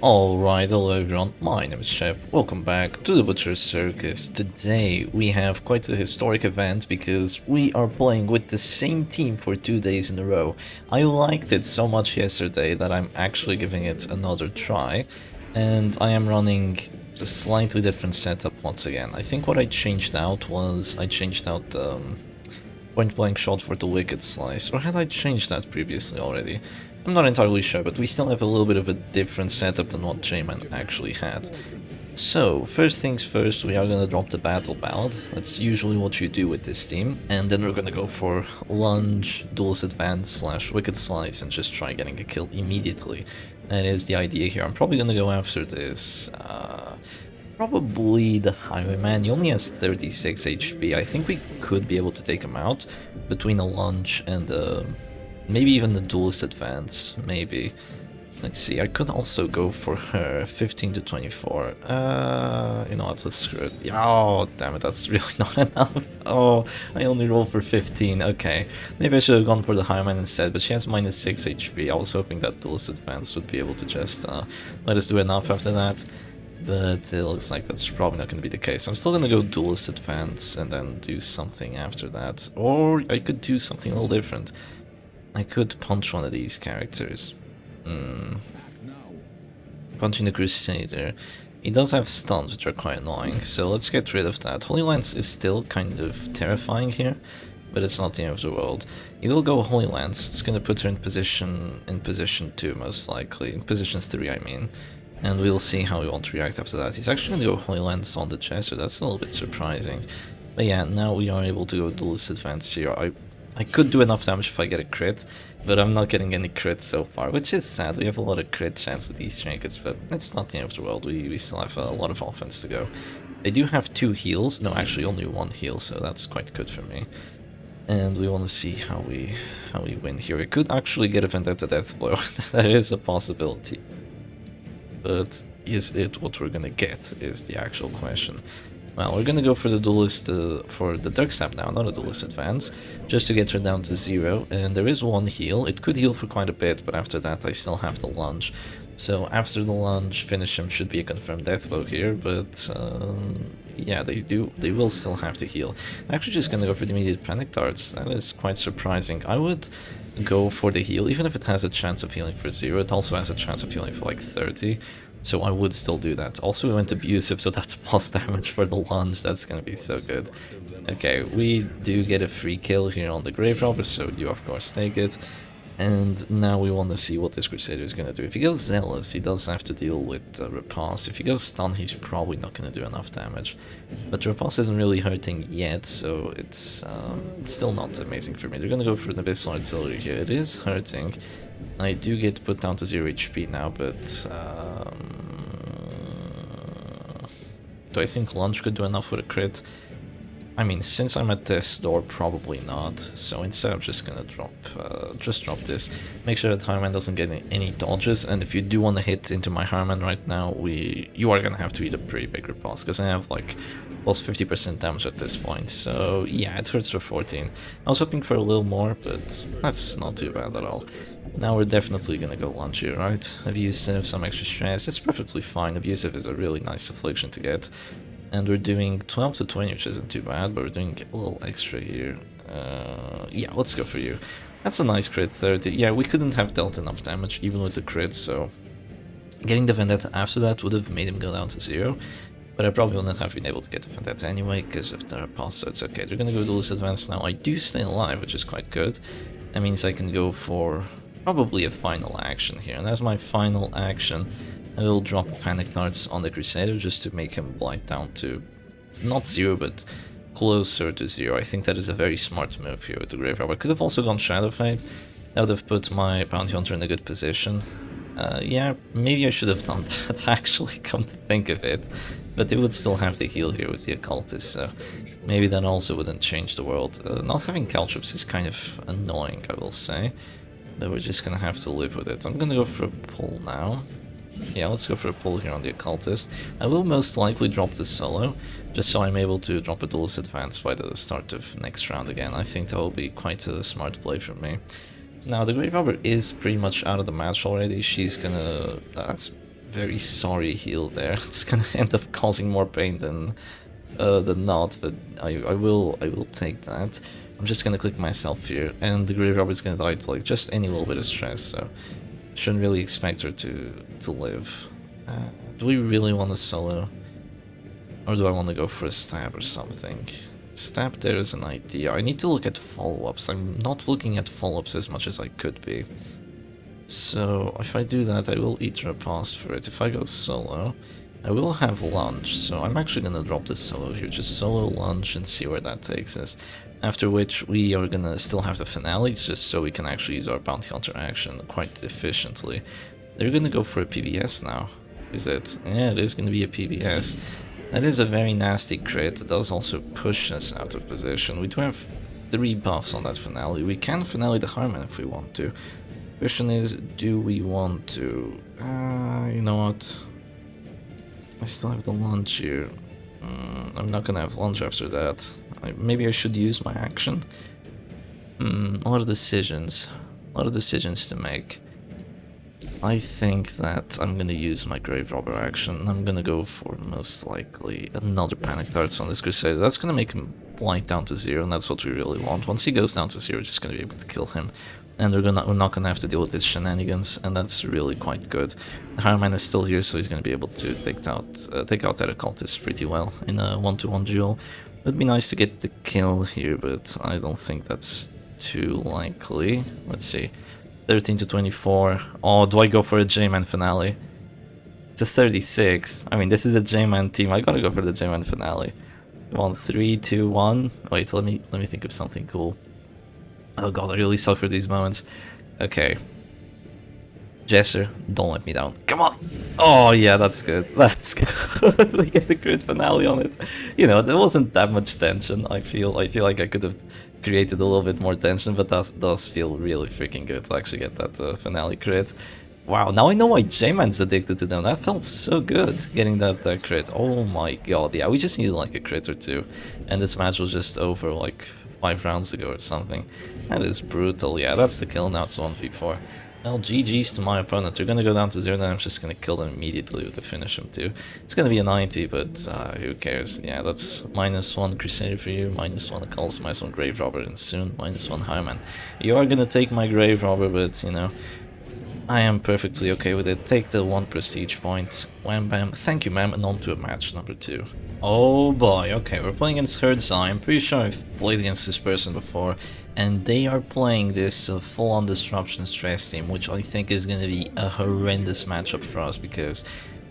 Alright, hello everyone, my name is Shep, welcome back to the Butcher's Circus. Today we have quite a historic event because we are playing with the same team for 2 days in a row. I liked it so much yesterday that I'm actually giving it another try, and I am running a slightly different setup once again. I think what I changed out was, I changed out point blank shot for the Wicked Slice, or had I changed that previously already? I'm not entirely sure, but we still have a little bit of a different setup than what J-Man actually had. So, first things first, we are gonna drop the Battle Ballad. That's usually what you do with this team. And then we're gonna go for Lunge, Duelist Advance slash Wicked Slice and just try getting a kill immediately. That is the idea here. I'm probably gonna go after this. Probably the Highwayman. He only has 36 HP. I think we could be able to take him out between a Lunge and maybe even the Duelist Advance, maybe. Let's see, I could also go for her, 15 to 24. You know what, let's screw it. Oh, damn it, that's really not enough. Oh, I only rolled for 15, okay. Maybe I should have gone for the Highwayman instead, but she has minus 6 HP. I was hoping that Duelist Advance would be able to just let us do enough after that. But it looks like that's probably not going to be the case. I'm still going to go Duelist Advance and then do something after that. Or I could do something a little different. I could punch one of these characters. Punching the Crusader. He does have stuns, which are quite annoying, so let's get rid of that. Holy Lance is still kind of terrifying here, but it's not the end of the world. He will go Holy Lance. It's going to put her in position 2, most likely. In position 3, I mean. And we'll see how he wants to react after that. He's actually going to go Holy Lance on the chest, so that's a little bit surprising. But yeah, now we are able to go Duelist Advance here. I could do enough damage if I get a crit, but I'm not getting any crits so far, which is sad. We have a lot of crit chance with these trinkets, but it's not the end of the world. We still have a lot of offense to go. They do have 2 heals. No, actually only 1 heal, so that's quite good for me. And we want to see how we win here. We could actually get a Vendetta Death Blow. That is a possibility. But is it what we're gonna get, is the actual question. Well, we're gonna go for the Duelist, for the Dark Stab now, not a Duelist Advance, just to get her down to 0, and there is 1 heal. It could heal for quite a bit, but after that I still have the Lunge. So after the Lunge, finish him should be a confirmed death blow here, but yeah, they will still have to heal. I'm actually just gonna go for the immediate Panic Darts. That is quite surprising. I would go for the heal, even if it has a chance of healing for 0, it also has a chance of healing for like 30. So I would still do that. Also, we went abusive, so that's plus damage for the Lunge. That's gonna be so good. Okay, we do get a free kill here on the Grave Robber, so you of course take it. And now we want to see what this Crusader is gonna do. If he goes Zealous, he does have to deal with Repulse. If he goes Stun, he's probably not gonna do enough damage. But Repulse isn't really hurting yet, so it's still not amazing for me. They're gonna go for an Abyssal Artillery here. It is hurting. I do get put down to 0 HP now, but do I think Lunge could do enough with a crit? I mean, since I'm at this door, probably not. So instead, I'm just gonna drop this. Make sure that Highwayman doesn't get any dodges, and if you do want to hit into my Highwayman right now, you are gonna have to eat a pretty big repulse, because I have like plus 50% damage at this point. So yeah, it hurts for 14. I was hoping for a little more, but that's not too bad at all. Now we're definitely gonna go Lunge here, right? Abusive, some extra stress. It's perfectly fine. Abusive is a really nice affliction to get. And we're doing 12 to 20, which isn't too bad, but we're doing a little extra here. Yeah, let's go for you. That's a nice crit, 30. Yeah, we couldn't have dealt enough damage, even with the crit, so getting the Vendetta after that would have made him go down to 0. But I probably wouldn't have been able to get the Vendetta anyway, because of the repulse, so it's okay. They're gonna go Duelist Advance now. I do stay alive, which is quite good. That means I can go for probably a final action here, and as my final action, I will drop Panic Darts on the Crusader just to make him blight down to, not 0, but closer to 0. I think that is a very smart move here with the Grave Robber. I could have also gone Shadow Fade. That would have put my Bounty Hunter in a good position. Yeah, maybe I should have done that, actually, come to think of it. But they would still have the heal here with the Occultist, so maybe that also wouldn't change the world. Not having Caltrops is kind of annoying, I will say. But we're just gonna have to live with it. I'm gonna go for a pull now. Yeah, let's go for a pull here on the Occultist. I will most likely drop the solo, just so I'm able to drop a Duelist Advance by the start of next round again. I think that will be quite a smart play from me. Now, the Grave Robber is pretty much out of the match already. She's gonna... that's very sorry heal there. It's gonna end up causing more pain than not, but I will take that. I'm just gonna click myself here, and the Grave Robber is gonna die to like just any little bit of stress, so shouldn't really expect her to live. Do we really want to solo? Or do I want to go for a stab or something? Stab there is an idea. I need to look at follow-ups. I'm not looking at follow-ups as much as I could be. So if I do that, I will eat Riposte for it. If I go solo, I will have Lunge, so I'm actually gonna drop the solo here. Just solo Lunge and see where that takes us. After which we are gonna still have the finale, just so we can actually use our bounty hunter action quite efficiently. They're gonna go for a PBS now. Is it? Yeah, it is gonna be a PBS. That is a very nasty crit. It does also push us out of position. We do have 3 buffs on that finale. We can finale the Harman if we want to. Question is, do we want to? You know what? I still have the Lunge here. I'm not gonna have Lunge after that. Maybe I should use my action? A lot of decisions. A lot of decisions to make. I think that I'm gonna use my Grave Robber action. I'm gonna go for most likely another Panic Darts on this Crusader. That's gonna make him blight down to 0, and that's what we really want. Once he goes down to 0, we're just gonna be able to kill him. And we're not gonna have to deal with his shenanigans, and that's really quite good. Harman is still here, so he's gonna be able to take out that occultist pretty well in a 1-to-1 duel. It'd be nice to get the kill here, but I don't think that's too likely. Let's see. 13 to 24. Oh, do I go for a J-Man finale? It's a 36. I mean, this is a J-Man team. I gotta go for the J-Man finale. Come on, 3, 2, 1. Wait, let me think of something cool. Oh god, I really suffer these moments. Okay. Jesser, don't let me down. Come on! Oh yeah, that's good. That's good. We get the crit finale on it. You know, there wasn't that much tension. I feel like I could have created a little bit more tension, but that does feel really freaking good to actually get that finale crit. Wow, now I know why J-Man's addicted to them. That felt so good, getting that crit. Oh my god, yeah, we just needed like a crit or 2. And this match was just over like 5 rounds ago or something. That is brutal. Yeah, that's the kill. Now it's 1v4. Well, GG's to my opponent. They're gonna go down to 0, and I'm just gonna kill them immediately with the finish him too. It's gonna be a 90, but who cares? Yeah, that's -1 Crusader for you, -1 Occult, -1 Grave Robber, and soon -1 Highman. You are gonna take my Grave Robber, but you know, I am perfectly okay with it. Take the 1 prestige point. Wham bam. Thank you, ma'am, and on to a match number 2. Oh boy, okay, we're playing against Herdzai. I'm pretty sure I've played against this person before, and they are playing this full-on Disruption Stress team, which I think is going to be a horrendous matchup for us, because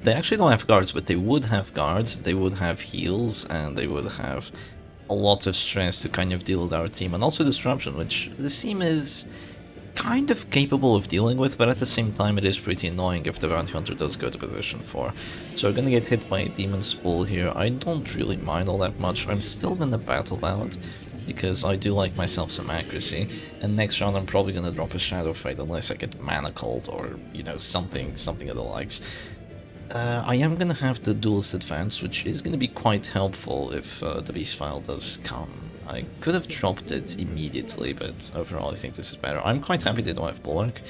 they actually don't have guards, but they would have guards, they would have heals, and they would have a lot of stress to kind of deal with our team, and also Disruption, which this team is kind of capable of dealing with, but at the same time it is pretty annoying if the Bounty Hunter does go to position 4. So we're gonna get hit by a Demon Spool here. I don't really mind all that much. I'm still gonna Battle Ballad, because I do like myself some accuracy, and next round I'm probably gonna drop a Shadow Fight unless I get Manacled or, you know, something of the likes. I am gonna have the Duelist Advance, which is gonna be quite helpful if the Beast File does come. I could have dropped it immediately, but overall I think this is better. I'm quite happy they don't have Bulwark,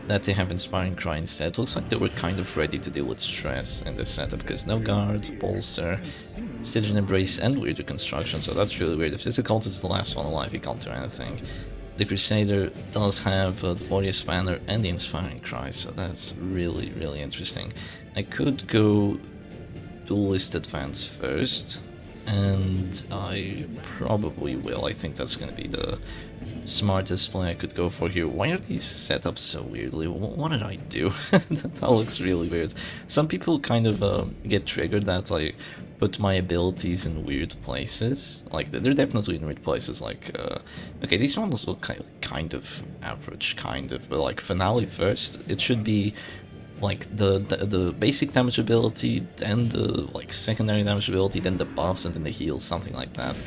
that they have Inspiring Cry instead. It looks like they were kind of ready to deal with stress in this setup, because no guard, Bolster, Stygian Embrace, and Weird Reconstruction, so that's really weird. If this Occult is the last one alive, he can't do anything. The Crusader does have the Glorious Banner and the Inspiring Cry, so that's really, really interesting. I could go Duelist Advance first, and I probably will. I think that's going to be the smartest play I could go for here. Why are these set up so weirdly? What did I do? That looks really weird. Some people kind of get triggered that I put my abilities in weird places. Like, they're definitely in weird places. Like, okay, these ones look kind of average, but like Finale first, it should be like the basic damage ability, then the like secondary damage ability, then the buffs, and then the heals, something like that.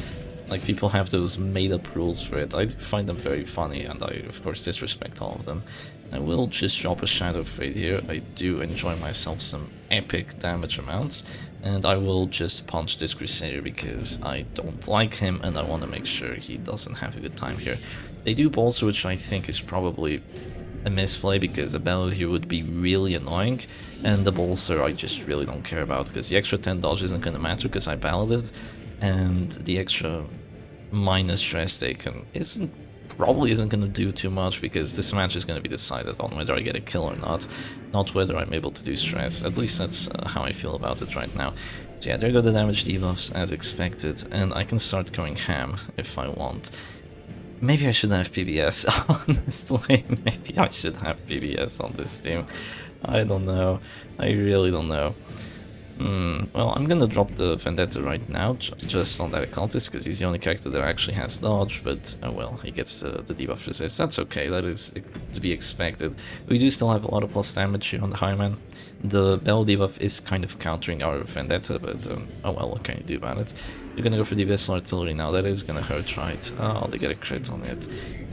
Like, people have those made-up rules for it. I do find them very funny, and I of course disrespect all of them. I will just drop a Shadow Fade here. I do enjoy myself some epic damage amounts, and I will just punch this Crusader because I don't like him and I want to make sure he doesn't have a good time here. They do Bolster, which I think is probably a misplay because a Bellow here would be really annoying, and the Bolster I just really don't care about because the extra 10 dodge isn't going to matter because I balloted, and the extra minus stress taken probably isn't going to do too much because this match is going to be decided on whether I get a kill or not whether I'm able to do stress. At least that's how I feel about it right now. So yeah, there go the damage debuffs as expected, and I can start going ham if I want. Maybe I should have PBS, honestly. Maybe I should have PBS on this team. I don't know. I really don't know. Well, I'm gonna drop the Vendetta right now, just on that occultist, because he's the only character that actually has dodge, but, oh well, he gets the debuff resist. That's okay, that is to be expected. We do still have a lot of plus damage here on the Highman. The Bell debuff is kind of countering our Vendetta, but, oh well, what can you do about it? You're gonna go for the Abyssal Artillery now, that is gonna hurt, right? Oh, they get a crit on it.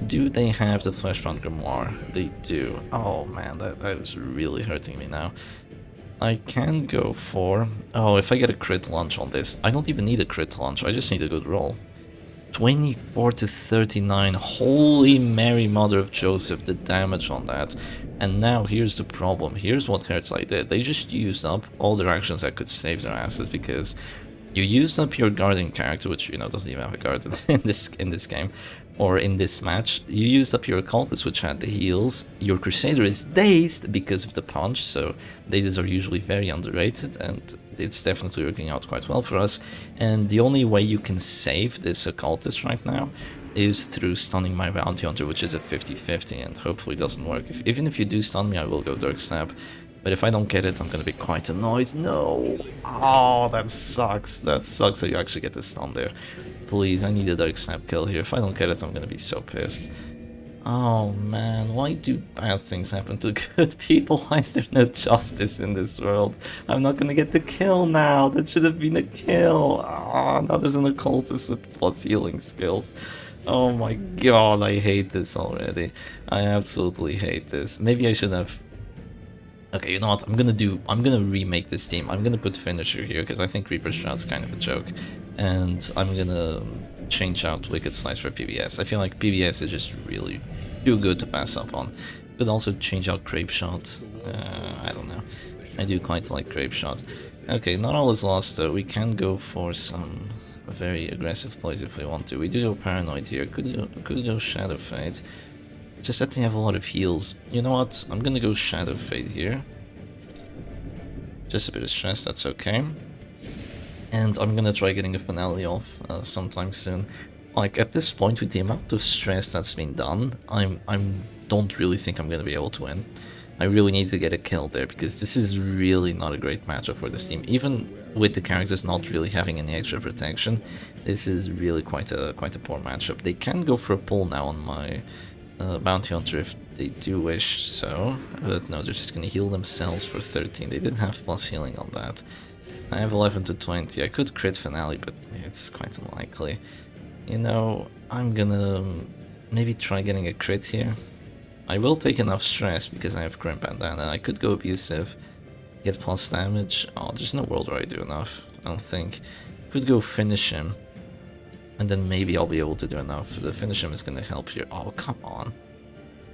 Do they have the Fleshbound Grimoire? They do. Oh man, that is really hurting me now. I can go for... Oh, if I get a crit launch on this, I don't even need a crit launch, I just need a good roll. 24 to 39, holy Mary Mother of Joseph, the damage on that. And now here's the problem, here's what Herzai did. They just used up all their actions that could save their asses, because you used up your guardian character, which, you know, doesn't even have a guard in this game, or in this match. You used up your occultist, which had the heals. Your crusader is dazed because of the punch, so dazes are usually very underrated, and it's definitely working out quite well for us. And the only way you can save this occultist right now is through stunning my bounty hunter, which is a 50-50, and hopefully doesn't work. Even if you do stun me, I will go Dark Stab. But if I don't get it, I'm gonna be quite annoyed. No! Oh, that sucks. That sucks that you actually get the stun there. Please, I need a Dark Snap kill here. If I don't get it, I'm gonna be so pissed. Oh man, why do bad things happen to good people? Why is there no justice in this world? I'm not gonna get the kill now. That should have been a kill. Oh, now there's an occultist with plus healing skills. Oh my god, I hate this already. I absolutely hate this. Maybe I should have... Okay, you know what, I'm gonna remake this team. I'm gonna put Finisher here, because I think Reaper Shroud's kind of a joke. And I'm gonna change out Wicked Slice for PBS. I feel like PBS is just really too good to pass up on. Could also change out Grape Shot. I don't know. I do quite like Grape Shot. Okay, not all is lost though. We can go for some very aggressive plays if we want to. We do go Paranoid here. Could go Shadow Fade. Just that they have a lot of heals. You know what? I'm gonna go Shadow Fade here. Just a bit of stress, that's okay. And I'm gonna try getting a finale off sometime soon. Like, at this point, with the amount of stress that's been done, I don't really think I'm gonna be able to win. I really need to get a kill there, because this is really not a great matchup for this team. Even with the characters not really having any extra protection, this is really quite a poor matchup. They can go for a pull now on my Bounty Hunter if they do wish so, but no, they're just gonna heal themselves for 13. They did have plus healing on that. I have 11 to 20. I could crit finale, but it's quite unlikely. You know, I'm gonna maybe try getting a crit here. I will take enough stress because I have Grim Bandana. I could go abusive, get plus damage. Oh, there's no world where I do enough, I don't think. Could go finish him. And then maybe I'll be able to do enough. The finish him is gonna help here. Oh, come on.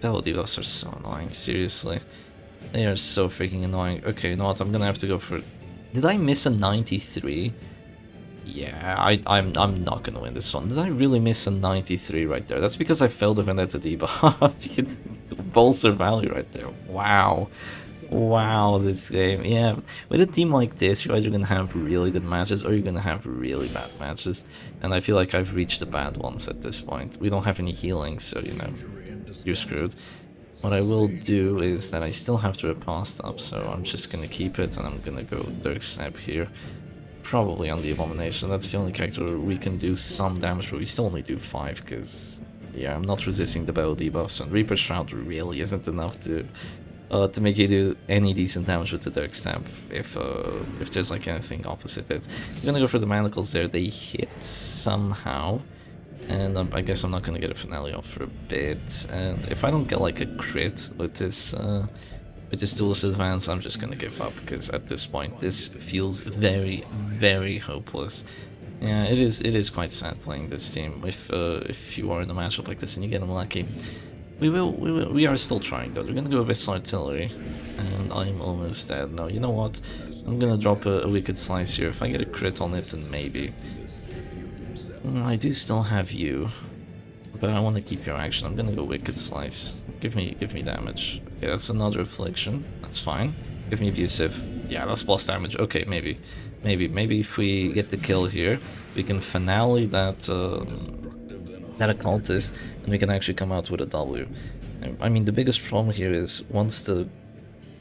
Bellow Divas are so annoying, seriously. They are so freaking annoying. Okay, you know what, I'm gonna have to go for... Did I miss a 93? Yeah, I'm not gonna win this one. Did I really miss a 93 right there? That's because I failed the Vendetta debuff. Bolster value right there. Wow. Wow, this game. Yeah, with a team like this, you're either gonna have really good matches or you're gonna have really bad matches. And I feel like I've reached the bad ones at this point. We don't have any healing, so, you know, you're screwed. What I will do is that I still have to riposte up, so I'm just gonna keep it and I'm gonna go Dirk Snap here. Probably on the Abomination. That's the only character where we can do some damage, but we still only do 5, because, yeah, I'm not resisting the battle debuffs, and Reaper Shroud really isn't enough to make you do any decent damage with the Dirk Stab if there's like anything opposite it. I'm gonna go for the Manacles there. They hit somehow, and I guess I'm not gonna get a finale off for a bit. And if I don't get like a crit with this duelist advance, I'm just gonna give up, because at this point this feels very, very hopeless. Yeah, it is quite sad playing this team if you are in a matchup like this and you get unlucky. We are still trying though. We're gonna go with artillery, and I'm almost dead. No, you know what? I'm gonna drop a wicked slice here. If I get a crit on it, then maybe. I do still have you, but I want to keep your action. I'm gonna go wicked slice. Give me damage. Okay, that's another affliction. That's fine. Give me abusive. Yeah, that's plus damage. Okay, maybe if we get the kill here, we can finale that that occultist, and we can actually come out with a W. I mean, the biggest problem here is once the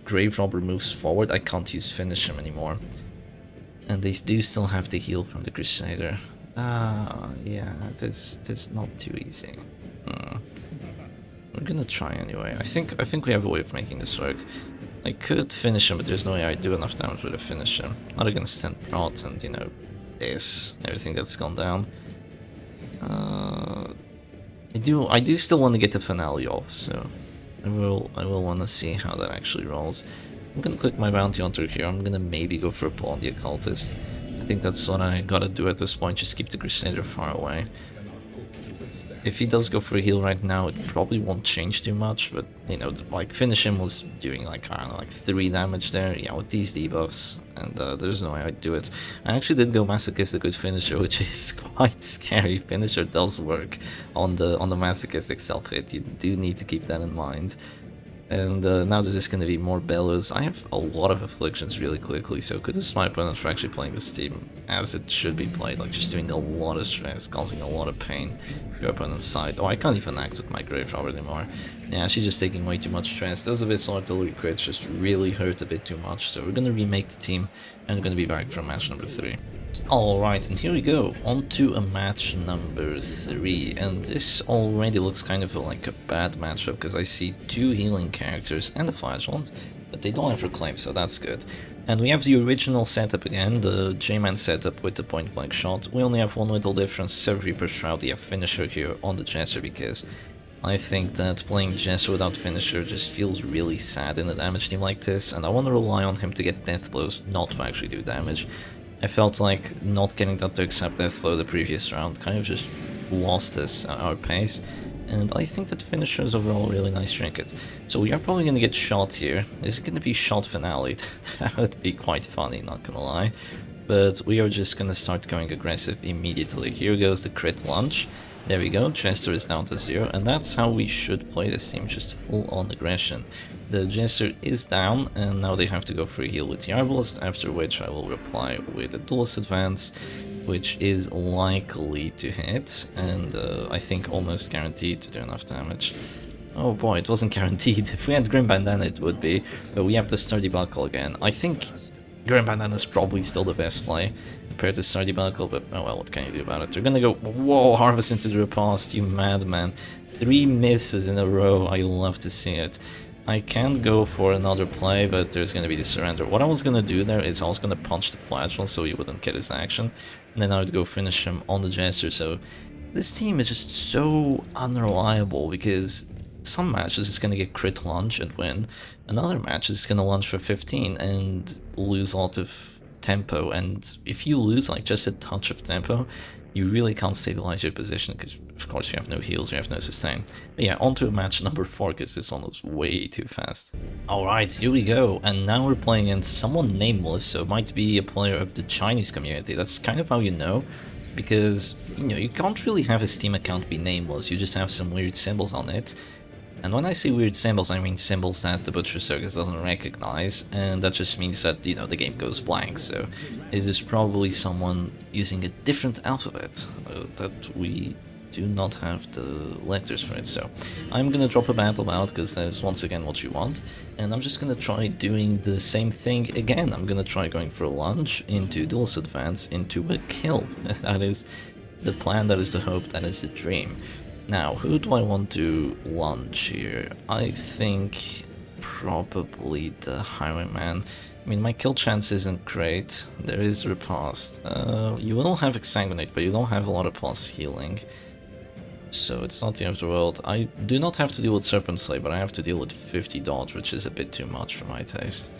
Grave Robber moves forward, I can't use finish him anymore. And they do still have the heal from the Crusader. Ah, yeah, it is not too easy. We're gonna try anyway. I think we have a way of making this work. I could finish him, but there's no way I do enough damage with a finish him. Not against 10 prots and, you know, everything that's gone down. I do still want to get the finale off, so I will want to see how that actually rolls. I'm gonna click my bounty hunter here. I'm gonna maybe go for a pull on the occultist. I think that's what I gotta do at this point. Just keep the Crusader far away. If he does go for a heal right now, it probably won't change too much, but, you know, like, finish him was doing, like, I don't know, like 3 damage there, yeah, with these debuffs, and there's no way I'd do it. I actually did go Masochist a good finisher, which is quite scary. Finisher does work on the Masochistic self-hit, you do need to keep that in mind. And now there's just going to be more bellows. I have a lot of afflictions really quickly, so kudos to my opponent for actually playing this team as it should be played, like just doing a lot of stress, causing a lot of pain to your opponent's side. Oh, I can't even act with my Grave Robber anymore. Yeah, she's just taking way too much stress. Those of its artillery crits just really hurt a bit too much, so we're going to remake the team, and we're going to be back for match number 3. Alright, and here we go, on to a match number 3, and this already looks kind of like a bad matchup, because I see 2 healing characters and a flagellant, but they don't have reclaim, so that's good. And we have the original setup again, the J-Man setup with the point-blank shot. We only have one little difference, Reaper Shroud, the finisher here on the Jester, because I think that playing Jester without finisher just feels really sad in a damage team like this, and I want to rely on him to get death blows, not to actually do damage. I felt like not getting that to accept death blow the previous round kind of just lost us our pace, and I think that finisher is overall a really nice trinket. So we are probably going to get shot here. Is it going to be shot finale? That would be quite funny, not gonna lie. But we are just going to start going aggressive immediately. Here goes the crit launch. There we go, Chester is down to 0, and that's how we should play this team, just full on aggression. The Jester is down, and now they have to go for a heal with the Arbalist, after which I will reply with a Duelist Advance, which is likely to hit, and I think almost guaranteed to do enough damage. Oh boy, it wasn't guaranteed. If we had Grim Bandana it would be, but we have the Sturdy Buckle again. I think Grim Bandana is probably still the best play compared to Sturdy Buckle, but oh well, what can you do about it? They're gonna go, whoa, Harvest into the Repast, you madman. 3 misses in a row, I love to see it. I can go for another play, but there's going to be the surrender. What I was going to do there is I was going to punch the Flagellant so he wouldn't get his action, and then I would go finish him on the Jester. So this team is just so unreliable, because some matches it's going to get crit launch and win, another match is going to launch for 15 and lose a lot of tempo, and if you lose like just a touch of tempo, you really can't stabilize your position, because of course you have no heals, you have no sustain. But yeah, on to match number 4, because this one was way too fast. Alright, here we go, and now we're playing against someone nameless, so it might be a player of the Chinese community. That's kind of how you know, because, you know, you can't really have a Steam account be nameless, you just have some weird symbols on it. And when I say weird symbols, I mean symbols that the Butcher Circus doesn't recognize, and that just means that, you know, the game goes blank, so this is probably someone using a different alphabet that we do not have the letters for it. So I'm gonna drop a battle bout, because that is once again what you want, and I'm just gonna try doing the same thing again. I'm gonna try going for a lunge into Duelist Advance into a kill. That is the plan, that is the hope, that is the dream. Now, who do I want to lunge here? I think probably the Highwayman. I mean, my kill chance isn't great. There is Repast. You will have Exsanguinate, but you don't have a lot of plus healing, so it's not the end of the world. I do not have to deal with Serpent Slay, but I have to deal with 50 dodge, which is a bit too much for my taste.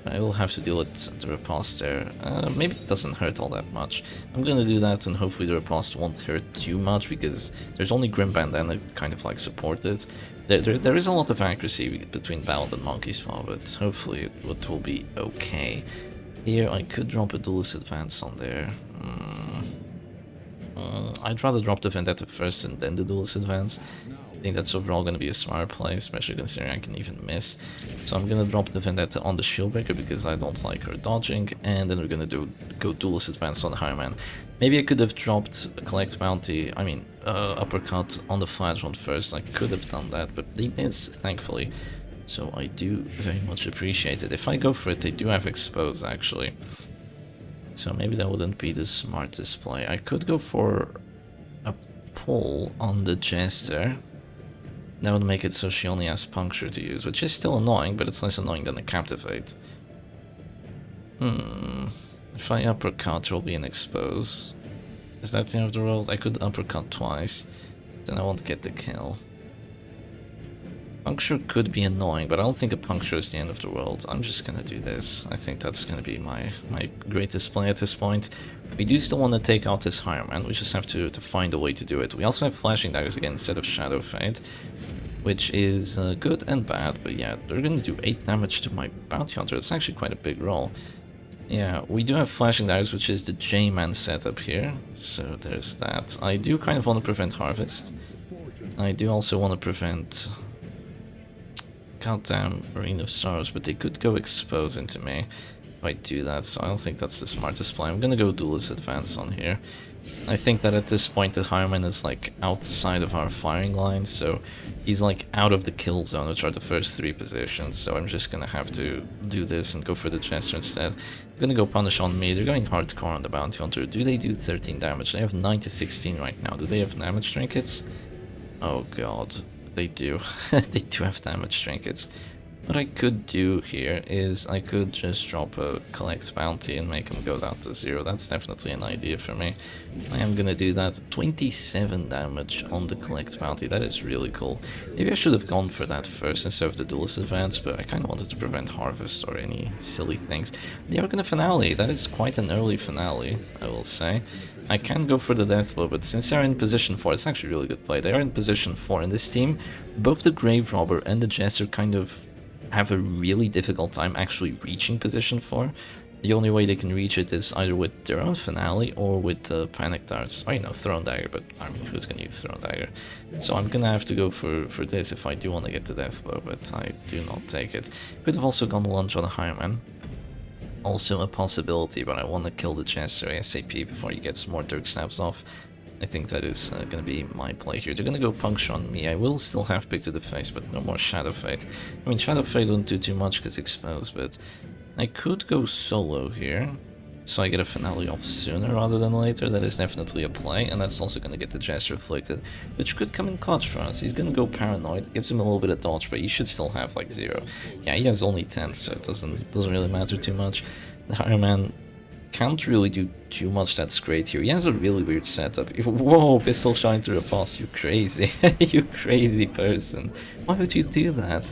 I will have to deal with the Repast there. Maybe it doesn't hurt all that much. I'm gonna do that, and hopefully the Repast won't hurt too much, because there's only Grim Bandana kind of like supported. There is a lot of accuracy between Ballad and Monkey's Paw, but hopefully it will be okay. Here I could drop a Duelist Advance on there. I'd rather drop the Vendetta first and then the Duelist Advance. I think that's overall going to be a smart play, especially considering I can even miss. So I'm going to drop the Vendetta on the Shieldbreaker because I don't like her dodging, and then we're going to go Duelist Advance on the Higher Man. Maybe I could have dropped a Collect Bounty, Uppercut on the Flagellant first. I could have done that, but they miss, thankfully. So I do very much appreciate it. If I go for it, they do have Expose, actually. So maybe that wouldn't be the smartest play. I could go for a pull on the Jester. That would make it so she only has Puncture to use, which is still annoying, but it's less annoying than a Captivate. If I Uppercut, there will be an Expose. Is that the end of the world? I could Uppercut twice, then I won't get the kill. Puncture could be annoying, but I don't think a Puncture is the end of the world. I'm just gonna do this. I think that's gonna be my greatest play at this point. We do still want to take out this Higher Man, we just have to find a way to do it. We also have Flashing Daggers again instead of Shadow Fade, which is good and bad, but yeah, they're gonna do 8 damage to my Bounty Hunter. It's actually quite a big roll. Yeah, we do have Flashing Daggers, which is the J-Man setup here, so there's that. I do kind of want to prevent Harvest. I do also want to prevent goddamn Marine of Sorrows, but they could go Expose into me if I do that, so I don't think that's the smartest play. I'm gonna go Duelist Advance on here. I think that at this point the Higher Man is like outside of our firing line, so he's like out of the kill zone, which are the first 3 positions, so I'm just gonna have to do this and go for the Jester instead. I'm gonna go Punish on me. They're going hardcore on the Bounty Hunter. Do they do 13 damage? They have 9 to 16 right now. Do they have damage trinkets? Oh god. They do. They do have damage trinkets. What I could do here is I could just drop a Collect Bounty and make him go down to 0. That's definitely an idea for me. I am gonna do that. 27 damage on the Collect Bounty. That is really cool. Maybe I should have gone for that first instead of the Duelist Advance, but I kind of wanted to prevent Harvest or any silly things. The Arcana Finale. That is quite an early finale, I will say. I can go for the Death Blow, but since they're in position 4, it's actually a really good play. They are in position 4 in this team. Both the Grave Robber and the Jester kind of have a really difficult time actually reaching position 4. The only way they can reach it is either with their own Finale or with Panic Darts. Or, Throne Dagger, but I mean, who's gonna use Throne Dagger? So I'm gonna have to go for this if I do want to get the Death Blow, but I do not take it. Could have also gone Lunge on a Higher Man. Also a possibility, but I want to kill the Jester ASAP before he gets more Dirk Stabs off. I think that is going to be my play here. They're going to go Puncture on me. I will still have Pick to the Face, but no more Shadow Fade. I mean, Shadow Fade wouldn't do too much because Exposed, but I could go solo here, so I get a Finale off sooner rather than later. That is definitely a play, and that's also going to get the Jester Afflicted, which could come in clutch for us. He's going to go Paranoid, gives him a little bit of dodge, but he should still have like 0. Yeah, he has only 10, so it doesn't really matter too much. The Higher Man can't really do too much that's great here. He has a really weird setup. Whoa, Pistol Shine through a Boss, you crazy. You crazy person. Why would you do that?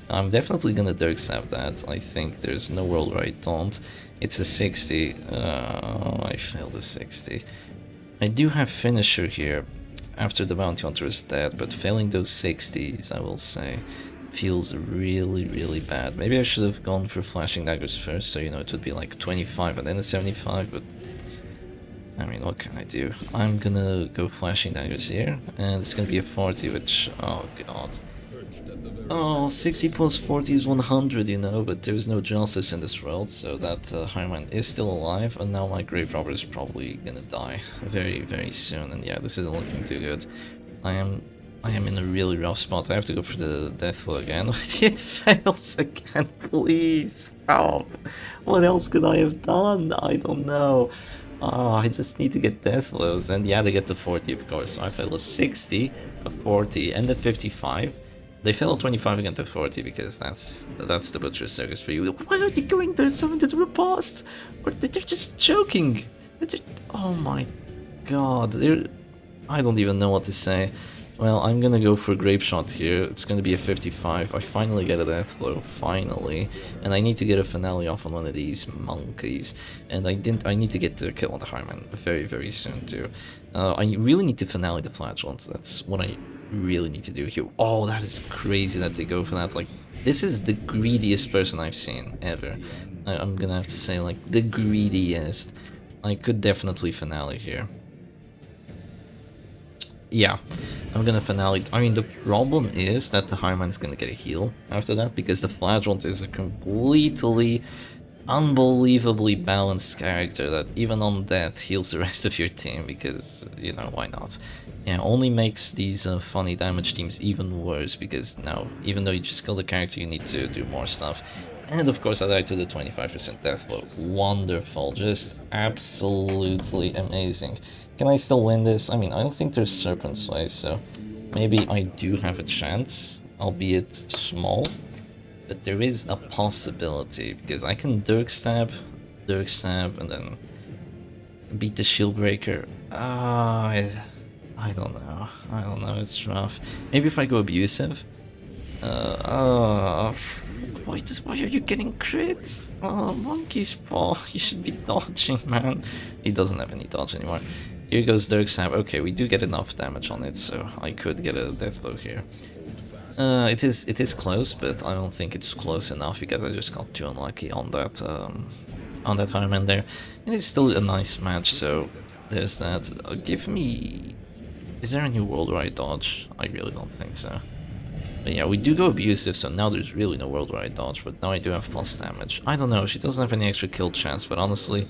I'm definitely gonna Dirk Stab that. I think there's no world where I don't. It's a 60. Oh, I failed a 60. I do have Finisher here after the Bounty Hunter is dead, but failing those 60s, I will say, feels really, really bad. Maybe I should have gone for Flashing Daggers first, so it would be like 25 and then a 75, but I mean, what can I do? I'm gonna go Flashing Daggers here, and it's gonna be a 40, which, oh god. Oh, 60 plus 40 is 100, but there's no justice in this world, so that Higher Man is still alive, and now my Grave Robber is probably gonna die very, very soon, and yeah, this isn't looking too good. I am in a really rough spot. I have to go for the Death Blow again. It fails again, please. Stop. What else could I have done? I don't know. Oh, I just need to get Death Blows, and yeah, they get to 40, of course. So I failed a 60, a 40, and a 55. They fail a 25 again to 40 because that's the Butcher's Circus for you. Why are they going there? Something to the riposte? Or they're just joking. Oh my god. I don't even know what to say. Well, I'm gonna go for Grape Shot here. It's gonna be a 55. I finally get a Death Blow, finally. And I need to get a Finale off on one of these monkeys. And I need to get the kill on the Higher Man very, very soon too. I really need to Finale the Flagellant. That's what I really need to do here. Oh, that is crazy that they go for that. Like, this is the greediest person I've seen ever. I'm gonna have to say, like, the greediest. I could definitely finale here. Yeah, I'm gonna finale. I mean, the problem is that the Highman's gonna get a heal after that, because the Flagellant is a completely unbelievably balanced character that even on death heals the rest of your team, because, you know, why not? Yeah, only makes these funny damage teams even worse, because now, even though you just kill the character, you need to do more stuff. And of course I died to the 25% death blow. Wonderful, just absolutely amazing. Can I still win this? I mean, I don't think there's Serpent's Way, so maybe I do have a chance, albeit small. But there is a possibility, because I can Dirk Stab, and then beat the Shield Breaker. I don't know. I don't know, it's rough. Maybe if I go Abusive? Why are you getting crits? Oh, Monkey's Paw, you should be dodging, man. He doesn't have any dodge anymore. Here goes Dirk Stab. Okay, we do get enough damage on it, so I could get a death blow here. It is close, but I don't think it's close enough, because I just got too unlucky on that Highman there. And it's still a nice match, so there's that. Give me... Is there any world where I dodge? I really don't think so. But yeah, we do go Abusive, so now there's really no world where I dodge, but now I do have plus damage. I don't know, she doesn't have any extra kill chance, but honestly,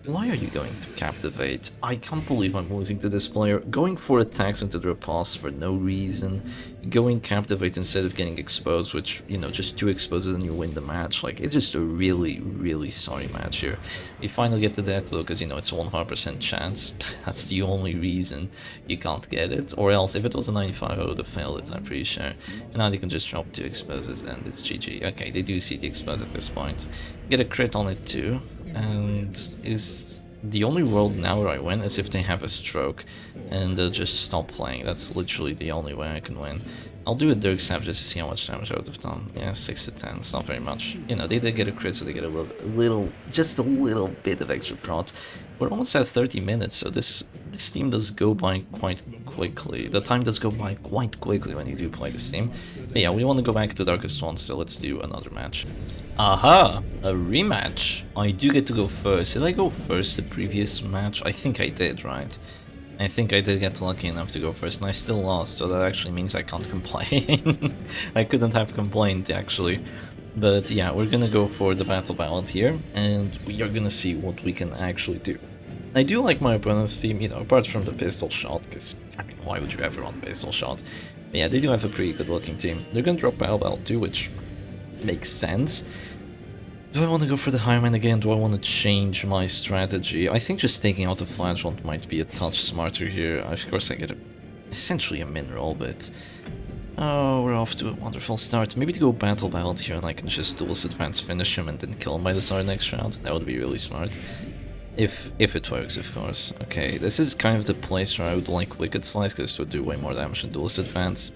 why are you going to Captivate? I can't believe I'm losing to this player. Going for attacks into the riposte for no reason. Going Captivate instead of getting exposed, which, you know, just 2 exposes and you win the match. Like, it's just a really, really sorry match here. We finally get the death blow because, you know, it's a 100% chance. That's the only reason you can't get it. Or else, if it was a 95, I would have failed it, I'm pretty sure. And now they can just drop 2 exposes and it's GG. Okay, they do see the expose at this point. Get a crit on it too. And is the only world now where I win is if they have a stroke and they'll just stop playing. That's literally the only way I can win. I'll do a Dirk Stab just to see how much damage I would have done. Yeah, 6 to 10, it's not very much. You know, they did get a crit, so they get just a little bit of extra prot. We're almost at 30 minutes, so this team does go by quite quickly. The time does go by quite quickly when you do play this team. But yeah, we want to go back to Darkest One, so let's do another match. Aha! A rematch! I do get to go first. Did I go first the previous match? I think I did, right? I think I did get lucky enough to go first, and I still lost, so that actually means I can't complain. I couldn't have complained, actually. But yeah, we're gonna go for the Battle Ballad here, and we are gonna see what we can actually do. I do like my opponent's team, you know, apart from the pistol shot, because, I mean, why would you ever want pistol shot? But yeah, they do have a pretty good looking team. They're gonna drop Battle Ballad too, which makes sense. Do I want to go for the Highman again? Do I want to change my strategy? I think just taking out the Flagellant might be a touch smarter here. Of course I get essentially a min roll, but... Oh, we're off to a wonderful start. Maybe to go Battle Ballad here and I can just duelist advance finish him and then kill him by the start next round. That would be really smart. If it works, of course. Okay, this is kind of the place where I would like Wicked Slice, because it would do way more damage than duelist advance.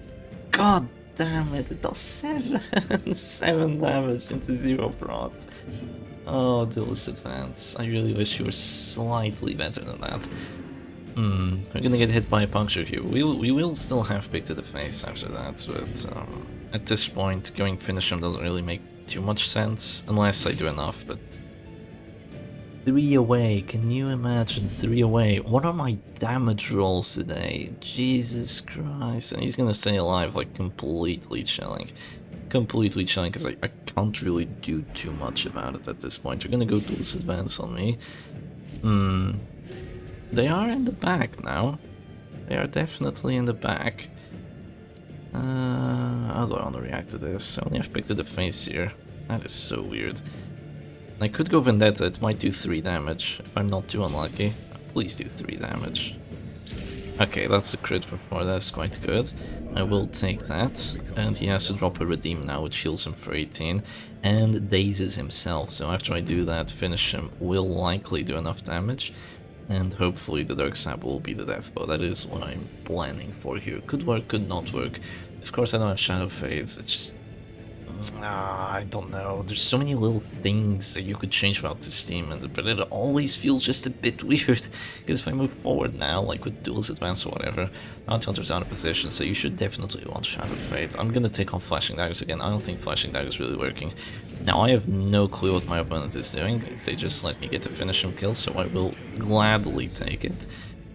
God damn it, it does 7! 7 damage into 0 prot. Oh, duelist advance. I really wish you were slightly better than that. We're gonna get hit by a puncture here. We will still have pick to the face after that, but at this point, going finish him doesn't really make too much sense, unless I do enough, but... 3 away, can you imagine? 3 away. What are my damage rolls today? Jesus Christ. And he's gonna stay alive, like, completely chilling. Completely chilling, because I can't really do too much about it at this point. They're gonna go duelist advance on me. They are in the back now. They are definitely in the back. How do I want to react to this? I only have picked to the face here. That is so weird. I could go Vendetta, it might do 3 damage, if I'm not too unlucky. Please do 3 damage. Okay, that's a crit for 4, that's quite good. I will take that. And he has to drop a Redeem now, which heals him for 18. And dazes himself, so after I do that, finish him will likely do enough damage. And hopefully the Dark Stab will be the death blow. That is what I'm planning for here. Could work, could not work. Of course I don't have Shadow Fades, it's just... I don't know. There's so many little things that you could change about this team, but it always feels just a bit weird. Because if I move forward now, like with duelist advance or whatever, Mount Hunter's out of position, so you should definitely want Shadow Fate. I'm gonna take off Flashing Daggers again. I don't think Flashing Daggers really working. Now I have no clue what my opponent is doing. They just let me get a finish him kill, so I will gladly take it.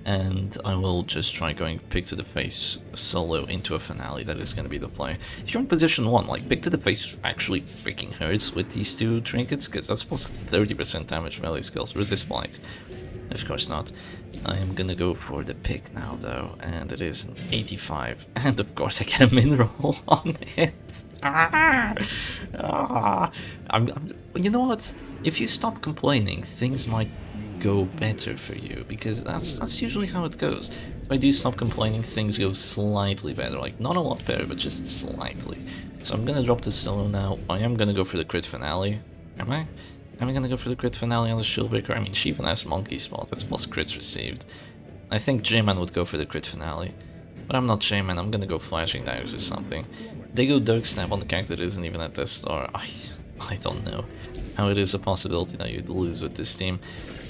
And I will just try going pick to the face solo into a finale. That is going to be the play. If you're in position 1, like, pick to the face actually freaking hurts with these two trinkets, because that's plus 30% damage melee skills. Resist blight. Of course not. I am gonna go for the pick now though, and it is an 85, and of course I get a mineral on it. You know what? If you stop complaining, things might go better for you, because that's usually how it goes. If I do stop complaining, things go slightly better, like not a lot better, but just slightly. So I'm gonna drop the solo now. I am gonna go for the crit finale. Am I? Am I gonna go for the crit finale on the Shieldbreaker? I mean, she even has Monkey Spot, that's plus crits received. I think J-Man would go for the crit finale, but I'm not J-Man, I'm gonna go Flashing Daggers or something. They go Dark Snap on the character that isn't even at Death Star. I don't know how it is a possibility that you'd lose with this team.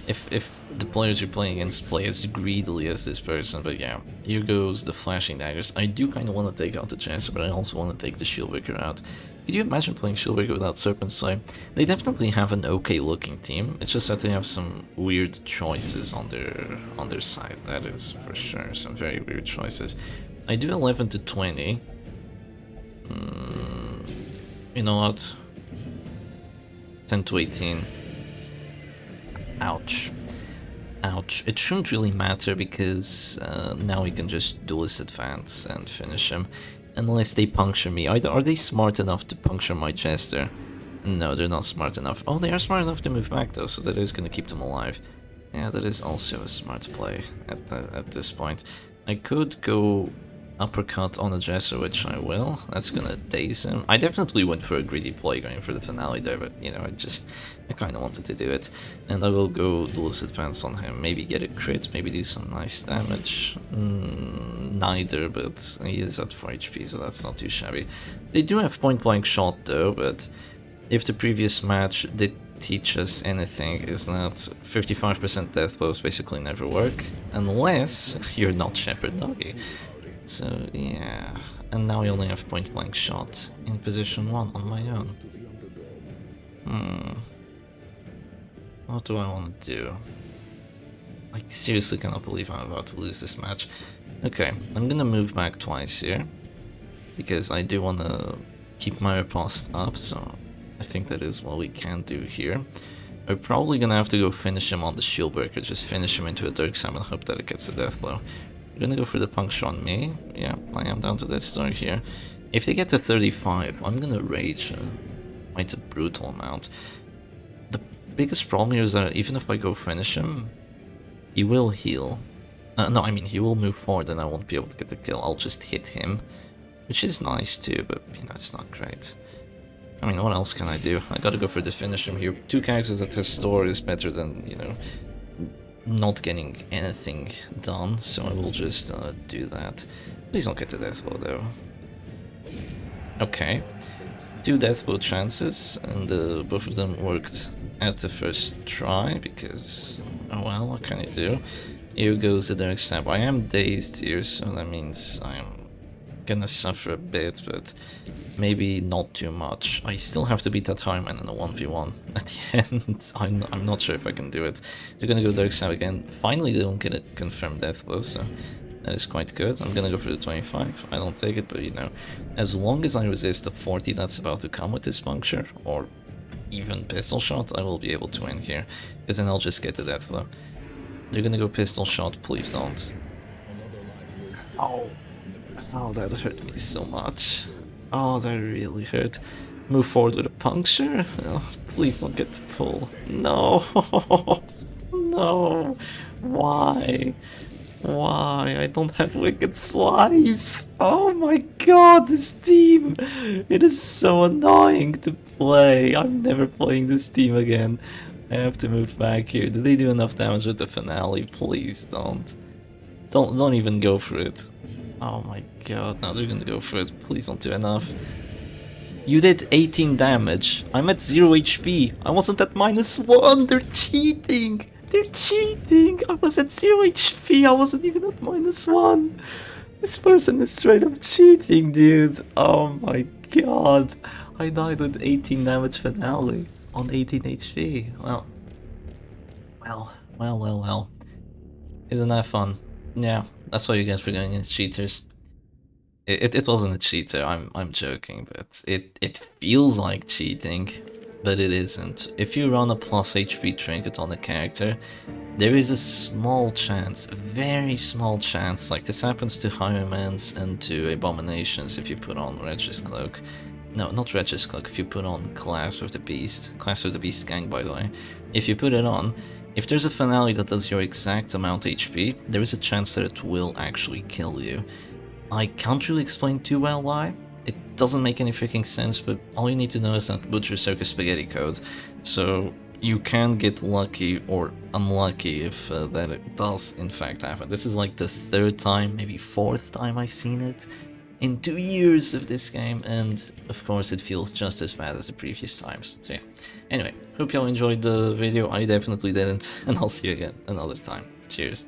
If the players you're playing against play as greedily as this person, but yeah, here goes the Flashing Daggers. I do kind of want to take out the Jester, but I also want to take the Shieldbreaker out. Could you imagine playing Shieldbreaker without Serpent's Eye? They definitely have an okay looking team, it's just that they have some weird choices on their side, that is for sure, some very weird choices. I do 11 to 20. You know what? 10 to 18. Ouch. Ouch. It shouldn't really matter because now we can just duelist advance and finish him. Unless they puncture me. Are they smart enough to puncture my Jester? No, they're not smart enough. Oh, they are smart enough to move back though, so that is going to keep them alive. Yeah, that is also a smart play at this point. I could go uppercut on the Jester, which I will. That's gonna daze him. I definitely went for a greedy play going for the finale there, but you know, I kind of wanted to do it. And I will go duelist advance on him, maybe get a crit, maybe do some nice damage. Neither, but he is at 4 HP, so that's not too shabby. They do have point blank shot though, but if the previous match did teach us anything, is that 55% death blows basically never work, unless you're not Shepherd Doggy. So yeah, and now I only have point blank shot in position 1 on my own. What do I want to do? I seriously cannot believe I'm about to lose this match. Okay, I'm gonna move back twice here, because I do want to keep my riposte up, so I think that is what we can do here. We're probably gonna have to go finish him on the Shieldbreaker, just finish him into a Dark Slam and hope that it gets a death blow. We're gonna go for the puncture on me. Yeah, I am down to that star here. If they get to 35, I'm gonna rage quite a brutal amount. The biggest problem here is that even if I go finish him, he will heal. No, I mean, he will move forward and I won't be able to get the kill. I'll just hit him, which is nice too, but you know, it's not great. I mean, what else can I do? I gotta go for the finish him here. 2 characters at his store is better than, you know, not getting anything done, so I will just do that. Please don't get the death blow though. Okay, 2 death blow chances, and both of them worked at the first try, because, oh well, what can I do? Here goes the Dark Snap. I am dazed here, so that means I'm gonna suffer a bit, but maybe not too much. I still have to beat that Highman in a 1v1 at the end. I'm not sure if I can do it. They're gonna go Dark Snap again. Finally they don't get a confirmed death blow, so that is quite good. I'm gonna go for the 25. I don't take it, but you know, as long as I resist the 40 that's about to come with this puncture, or even pistol shot, I will be able to win here, because then I'll just get the death blow. They're gonna go pistol shot, please don't. Oh. Oh, that hurt me so much. Oh, that really hurt. Move forward with a puncture? Oh, please don't get to pull. No! No! Why? Why? I don't have Wicked Slice! Oh my god, this team! It is so annoying to play. I'm never playing this team again. I have to move back here. Did they do enough damage with the finale? Please don't. Don't even go for it. Oh my god, now they're gonna go for it. Please don't do enough. You did 18 damage. I'm at 0 HP. I wasn't at -1. They're cheating. They're cheating. I was at 0 HP. I wasn't even at -1. This person is straight up cheating, dude. Oh my god. I died with 18 damage finale on 18 HP. Well. Isn't that fun? Yeah, that's why you guys were going against cheaters. It wasn't a cheater, I'm joking, but it feels like cheating, but it isn't. If you run a plus HP trinket on a character, there is a small chance, a very small chance, like this happens to Hiremans and to Abominations if you put on Regis Cloak. No, not Regis Cloak, if you put on Clash of the Beast. Clash of the Beast gang, by the way. If you put it on, if there's a finale that does your exact amount HP, there is a chance that it will actually kill you. I can't really explain too well why. It doesn't make any freaking sense, but all you need to know is that Butcher Circus Spaghetti code. So you can get lucky or unlucky if that it does in fact happen. This is like the third time, maybe fourth time I've seen it in 2 years of this game, and of course it feels just as bad as the previous times. So yeah. Anyway, hope y'all enjoyed the video. I definitely didn't, and I'll see you again another time. Cheers.